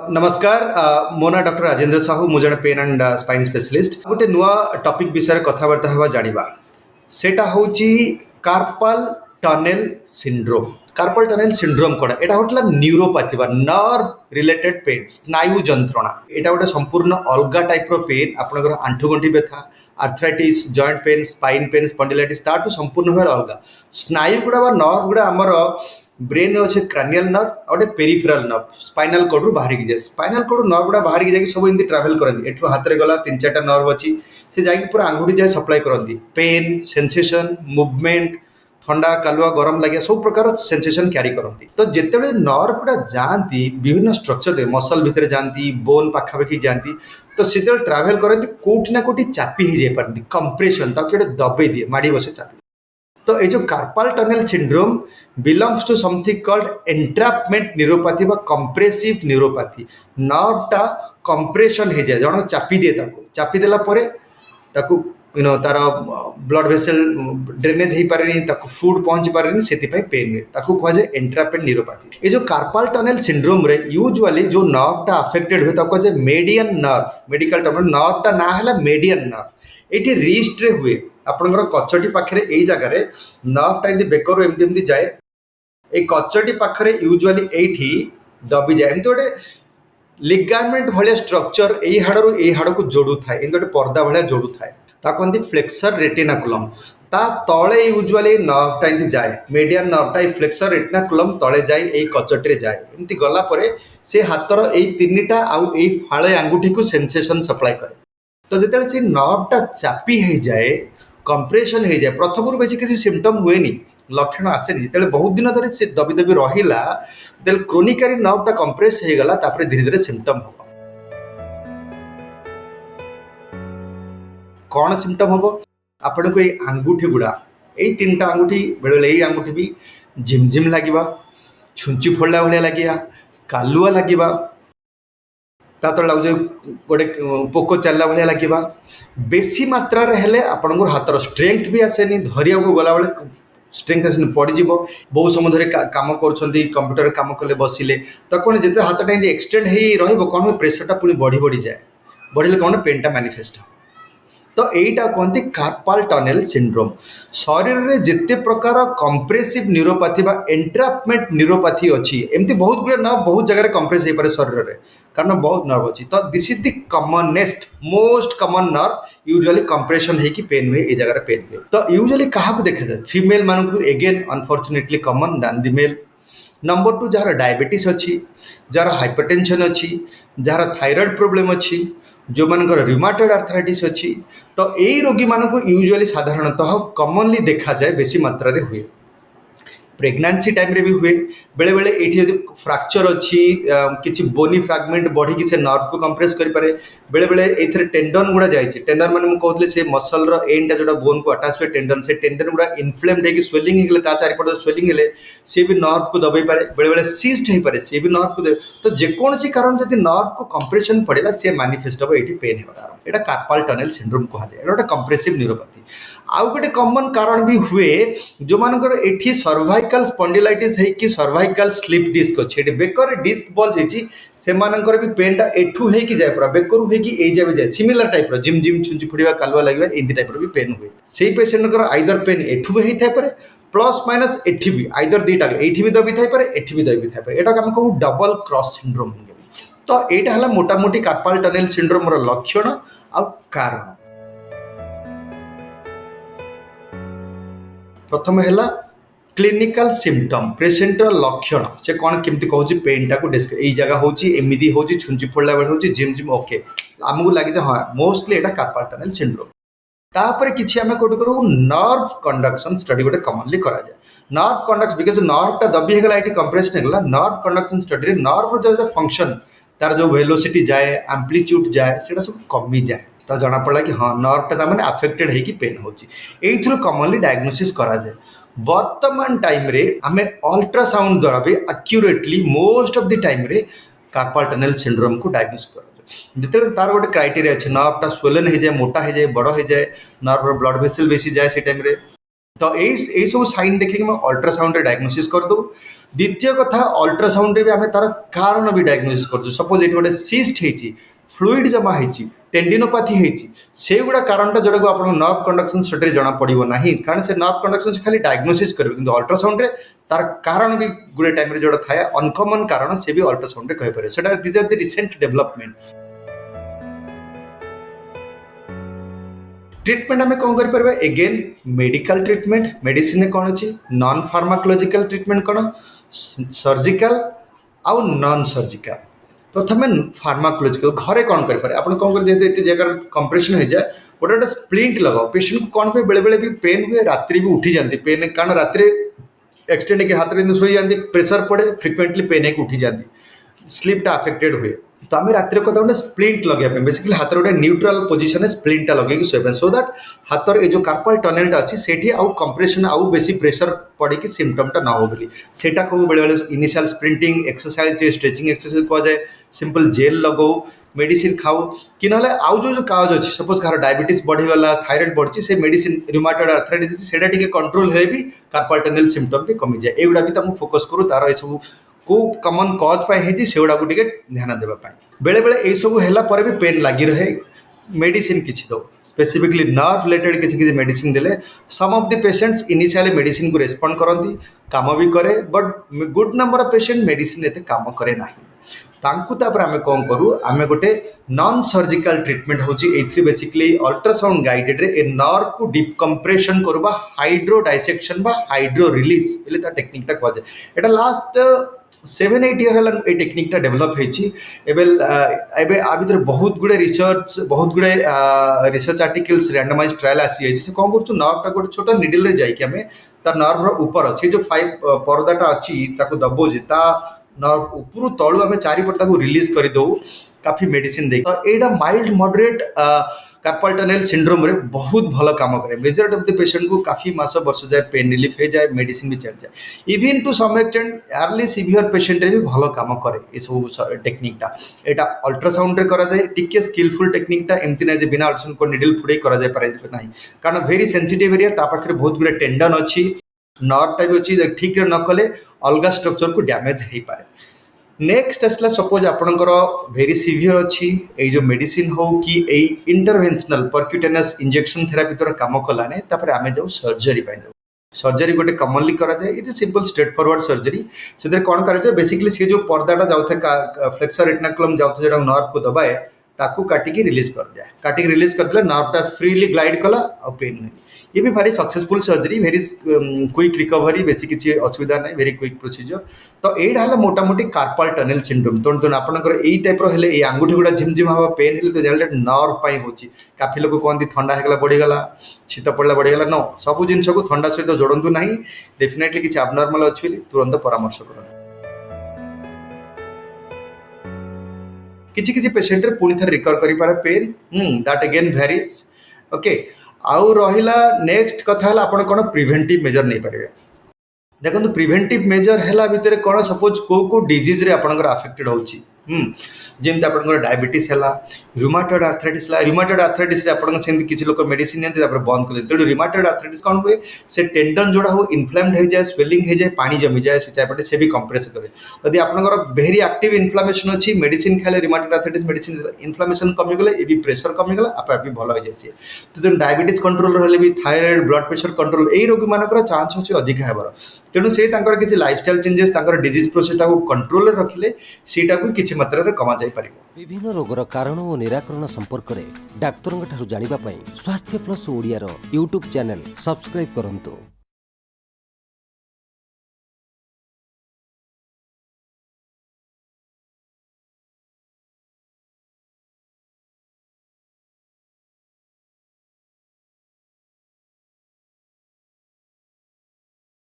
नमस्कार मो ना डॉक्टर राजेंद्र साहू मु जन पेन एंड स्पाइन स्पेशलिस्ट गोटे नुआ टॉपिक विषय कथबार्ता हवा जानिबा सेटा होची carpal tunnel syndrome. Carpal tunnel syndrome कोन एटा होटला न्यूरोपैथी बा नर्व रिलेटेड पेन स्नायु जंत्रणा एटा गोटे संपूर्ण अलगा टाइप रो पेन आपनकर आंठुगंठी व्यथा arthritis joint pain spine pain spondylitis ताटू संपूर्ण भाव अलगा स्नायु गुड़ा बा नर्व गुड़ा आमर ब्रेन अच्छे क्रानियल नर्व और पेरिफेराल नर्व स्पाइनल कॉर्ड रु बाहर की जाए स्पाइनल कॉर्ड नर्व गुड़ा बाहर की जाए सब एमती ट्रावेल करती एठू हाथ में गला 3-4टा नर्व अच्छी से जाकि पूरा आंगुठी जाए सप्लाई करती पेन सेंसेशन मुवमेंट ठंडा कालुआ गरम लगे सब प्रकार सेंसेशन क्यारी करती तो जिते नर्व गुड़ा जाती विभिन्न स्ट्रक्चर मसल भितर जाती बोन पाखापाखि जाती तो से ट्रावेल करती कौटी ना कौटी चापी हो जाए कंप्रेशन ताकि दबे दिए माड़ी बसे चापी तो ये जो carpal tunnel syndrome belongs to something called entrapment neuropathy बा कंप्रेसिव न्यूरोपैथी नर्वटा कंप्रेशन हो जाए जन चापी दिए चापी देला परे ताकू तार ब्लड वेसल ड्रेनेज हो पारे फूड पहुंची पारे से पेन हुए कह जाए एंट्रापेंट न्यूरोपैथी ये जो कार्पल टनेल सिंड्रोम रे यूजुअली जो नर्वटा अफेक्टेड हुए कह जाए मेडियन नर्व मेडिकल टर्म नर्वटा ना है मेडियन नर्व ये रिस्ट रे हुए आपंकर कचटी पाखे यही जगार नर्वटा एमती बेकर एमती जाए ये कचटी पाखे यूजुअली ये दबी जाए एमती गोटे लिगामेंट भाया स्ट्रक्चर यही हाड़ू यही हाड़ को जोड़ू थाए एमती गोटे पर्दा भाया जोड़ू थाए कहते फ्लेक्सर रेटिनाकुलम ता तले यूजुअली नर्वटा एमती जाए मेडियन नर्वटा फ्लेक्सर रेटिनाकुलम तले जाए यही कचटी जाए एमती गला से हाथर यही 3टा आउ यही फाळे आंगुठी को सेंसेशन सप्लाई करे तो जिते से नर्वटा चापी हो जाए कंप्रेशन हो जाए प्रथम बेस किसी सिम्पटम हुए लक्षण आसेनि जो बहुत दिन धरी से दबी दबी रहा क्रोनिकारी नर्वटा कंप्रेस हो गला धीरे धीरे सिम्पटम हम कौन सिम्पटम हम आपण को ये आंगुठी गुड़ा यही 3टा आंगुठी बेले यही आंगुठी भी झिमझिम लगे छुंची फोड़ा भाया लगे कालुआ लगे तले लगे गोटे पोक चलला भाया लगे बेसी मात्रा हेले आपंकर हाथर स्ट्रेंथ भी आसेनि धरिया को गला बेले स्ट्रेंथ आसेनि पड़ज बहुत समय धरी कम कर कंप्यूटर कम कले बसिले तो कौन जिते हाथटा एक्सटेंड हो कौन प्रेसरटा पुणी बढ़ी बढ़ी जाए बढ़े कौन पेनटा मैनिफेस्ट हो तो यहीटा कहते कार्पल टनेल सिंड्रोम शरीर में जिते प्रकार कंप्रेसिव न्यूरोपैथी बा एंट्रापमेंट न्यूरोपैथी अच्छी एमती बहुत गुड़े नर्व बहुत जगह कंप्रेस हो पारे शरीर में कारण बहुत नर्व अच्छी तो this is the commonest most common nerve usually compression होगी पेन हुए ये जगह पेन हुए तो यूजुअली क्या देखा जाए फीमेल मान को again unfortunately common than the male number 2 जार डायबिटीज अच्छी जार हाइपरटेंशन अच्छी जार थायराइड प्रोब्लेम अच्छी जो मानकर रिमाटॉइड आर्थराइटिस अच्छी तो यही रोगी मान को यूजुअली साधारणतः कमनली देखा जाए बेसी मात्रा रे हुए प्रेगनेंसी टाइम रे भी हुए बेले बेले ये फ्रैक्चर अच्छी किसी बोनी फ्रैगमेंट बढ़ी से नर्व को कंप्रेस करें बेले बेले ये टेंडन गुड़ा जाए टेंडन मैंने कहते से मसल एंडा जो बोन को अटाच हुए टेंडन से टेंडन गुड़ा इनफ्लेम्ड होगी स्वेलिंग हो चारिपट स्वेलिंग हेले सी भी नर्व को दबाई पारे बेले बेले सिस्ट हो पारे सी भी नर्व को तो जेकोसी कारण जब नर्व को कंप्रेशन पड़ेगा सी मैनिफेस्ट हम ये पेन होगा यहाँ कार्पल टनेल सिंड्रोम कहुए गोटे कंप्रेसिव न्यूरोपैथी आउ गोटे कमन कारण भी हुए जो मानकर एठी सर्वाइकल स्पॉन्डिलाइटिस है कि सर्वाइकल स्लिप डिस्क अच्छे बेकर डिस्क बल्ज होती से मानकर भी पेनटा एठू होगी जाए पूरा बेकर होगी जाए जाए similar type gym gym छुंची फुड़ा Kalua लगे एमती टाइप भी पेन हुए से पेसेंट आइदर पेन एठू भी होता है प्लस माइनस एठी भी आइदर दुईटा एठी भी दबी थाई पारे एठी भी दबी थाई पारे एटा हम कहू डबल क्रॉस सिंड्रोम तो एटा हला मोटामोटी कार्पल टनेल सिंड्रोम रो लक्षण आ कारण प्रथम है क्लिनिकल सिम्पटम पेसेंट लक्षण से कौन केमती कहूँ पेनटा को यही जगह होमती हो छुंची फोड़ा बेले हो जिम जिम ओके आमको लगे हाँ मोस्टली यहाँ कार्पल टनेल सिंड्रोम तापर किसी आम कौट करूँ नर्व कंडक्शन स्टडी गोटे कमनली करा जाए नर्व कंडक्शन बिकज नर्वटा दबी होगा ये कंप्रेशन होगा नर्व कंडक्शन स्टडी नर्व जो फंक्शन तार जो वेलोसिटी जाए एम्प्लीट्यूड जाए से सब कमी जाए तो जना पड़ा कि हाँ नर्वटा मैंने अफेक्टेड होगी पेन हो कमनली डायग्नोसिस करा जाए वर्तमान टाइम रे आम अल्ट्रासाउंड द्वारा भी accurately most of the time रे कार्पल टनेल सिंड्रोम को डायग्नोस कर जिते तार गोटे क्राइटेरिया अच्छे नर्वटा स्वेलन हो जाए मोटा हो जाए बड़ हो जाए नर्व ब्लड वेसल बेसी जाए से टाइम रे तो यही सब साइन देखिए अल्ट्रासाउंड डायग्नोसिस करदे। द्वितीय कथा अल्ट्रासाउंड भी आम तार कारण भी डायग्नोसिस कर सपोज ये गोटे सिस्ट होती फ्लूइड जमा होती टेंडिनोपाथी होती से गुड़ा कारणटा जोटा को आप नर्व कंडक्शन स्टडी जना पड़ो ना कारण से नर्व कंडक्शन से खाली डायग्नोसिस करेंगे कि अल्ट्रासाउंड तार कारण भी गुड़े टाइम जोटा थाए अनकमन कारण से भी अल्ट्रासाउंड कहीपर से these are the recent development. Treatment आम कौन कर एगेन मेडिकल ट्रीटमेंट मेडिसिन कौन अच्छी नॉन फार्माकोलॉजिकल ट्रीटमेंट कौन सर्जिकल आउ नॉन सर्जिकल। प्रथम फार्माकोलॉजिकल घरे कौन करें आप कौन कर जगह कंप्रेशन हो जाए गोटे गोटे स्प्लिंट लगाओ पेशेंट को कौन हुए बेले बेले भी पेन हुए रात्रि भी उठी जाती पेन कारण रात एक्सटेंड के हाथ में शोई जाती प्रेशर पड़े फ्रिक्वेंटली पेन एक उठी जाती स्लीपटा अफेक्टेड हुए तो आम रात कथा गोटे स्प्लिंट लगे बेसिकली हाथ गोटे न्यूट्रल पोजिशन स्प्लिंटा लगे शोबे सो दैट हाथर ये जो कार्पल टनेलटा अच्छी से आउ कंप्रेशन आउ बेसी प्रेशर पड़ी सिम्पटमटा न हो बोली सेटा कहूँ बेले बेले initial splinting exercise stretching exercise कहुए सिंपल जेल लगो मेडिसिन खाऊ कि ना आउ जो काज अच्छी सपोज कह डायबिटीज बढ़ीगला थायराइड बढ़ी से मेडिसिन रुमाटॉइड आर्थराइटिस से कंट्रोल है भी कार्पल टनेल सिम्पटम भी कमी जाए युवा भी तुम फोकस करूँ तार सब को कमन कज पाई से गुड़ा को ध्यान देवाई बेले बेले ये सब है भी पेन लगी रहे मेडिसिन किसी दो स्पेसिफिकली नर्व रिलेटेड किसी मेडिसिन देले some of the patients initially medicine को रेस्पॉन्ड करती काम भी करे but good number of patient medicine एते काम करे नहीं तांकु तापर आमे कौन करूँ आमे गोटे नॉन सर्जिकल ट्रीटमेंट होची बेसिकली अल्ट्रासाउंड गाइडेड रे ए नर्व को डीप कंप्रेशन करबा हाइड्रो डाइसेक्शन बा हाइड्रो रिलीज एले ता टेक्निक ता कह जाए एटा लास्ट 7-8 ईयर है ये टेक्निकटा डेभलप होबे आ भर बहुत गुड़े रिसर्च बहुत गुड़े रिसर्च आर्टिकल्स रैंडमाइज ट्रायल आसी से कौन कर नर्वटा गोटे छोट निडल जाकि तार नर्वर ऊपर से जो 5 परदाटा अच्छी दबोचे ता नर्व ऊपर तलू आम चारिपट रिलीज करदे काफी मेडिसिन दे तो यहाँ mild moderate carpal tunnel syndrome रे बहुत भल काम करे मेजॉरिटी ऑफ द पेशेंट को काफी मास वर्ष जाए पेन रिलीफ हो जाए मेडिसिन भी चल जाए even to some extent early severe patient रे भी भल काम करे ये सब टेक्निकटा यहाँ अल्ट्रासाउंड रे करा जाए टिके स्किलफुल टेक्निकटा एमती ना बिना अल्ट्रासाउंड को निडल फुड़े करा जाए पारे ना कारण वेरी सेंसिटिव एरिया ता पाखे बहुत गुड़े टेंडन अच्छी नर्वटा भी अच्छी ठीक न कले अलग स्ट्रक्चर को डैमेज हो पाए। नेक्स्ट आसला सपोज आपणकर वेरी सीवियर अच्छी ये जो मेडिसिन हो कि इंटरवेंशनल परक्यूटेनस इंजेक्शन थेरापी द्वारा काम कलाने तापर आमे जाऊ सर्जरी पाई जाऊ सर्जरी गोटे कमनली करा जाए it simple straight forward surgery से कौन करा बेसिकली सी जो पर्दाटा जाऊे फ्लेक्सर रेटिनाकुलम जाऊे जो नर्व को दबाए ताकू काटिकी रिलीज कर दिया काटिकी रिलीज करदे नर्वटा फ्रीली ग्लाइड कला और पेन नहीं ये भी भारी successful surgery very quick recovery बेसी किसी असुविधा नहीं वेरी क्विक प्रोसीजर तो यहाँ है मोटामोटी कार्पल टनेल सिंड्रोम तेणु आपंकर यही टाइप रे आंगुठी गुड़ा झिमझिम हवा पेन है तो जानते नर्व पाई होची काफी लोग कहते ठंडा होगा बढ़ीगला शीत पड़ा बढ़ीगला न सब जिनस को ठंडा सहित जोड़ू ना डेफिनेटली किसी अबनर्माल अच्छी तुरंत परामर्श कर किसी पेशेंट रे पुणी थे रिकवर कर पारे pain that again varies okay आउ रहिला नेक्स्ट कथा है आपण कौन प्रिवेंटिव मेजर नहीं पारे देखो प्रिवेंटिव मेजर है भितर कौन सपोज को डिजीज रे आपनकर अफेक्टेड होची जमी आप डायबिटीज है रुमाटॉइड आर्थराइटिस रुमाटॉइड आर्थराइटिस से किसी लोग मेडिसिन नियंती बंद कर तेणु रुमाटॉइड आर्थराइटिस कौन हुए से टेंडन जोड़ा हो इनफ्लेम्ड हो जाए स्वेलिंग हो जाए पानी जमी जाए से चायपटे से भी कंप्रेस करे यदि आपंकर वेरी एक्टिव इनफ्लामेशन अच्छी मेडिसिन खाले रुमाटॉइड आर्थराइटिस मेडिसिन इनफ्लामेशन कमिगले ये भी प्रेशर कमिगला आप भल हो जाए तो तेणु डायबिटीज कंट्रोल रही भी थायराइड ब्लड प्रेशर कंट्रोल यही रोगी मानकर चांस अच्छे अधिक होबार तेणु से किसी lifestyle changes disease process control रखिले सीटा को किसी मात्रा कमा जाए विभिन्न रोगर कारण और निराकरण संपर्क में डाक्तर जानिबा स्वास्थ्य plus Odia YouTube channel subscribe करंतु।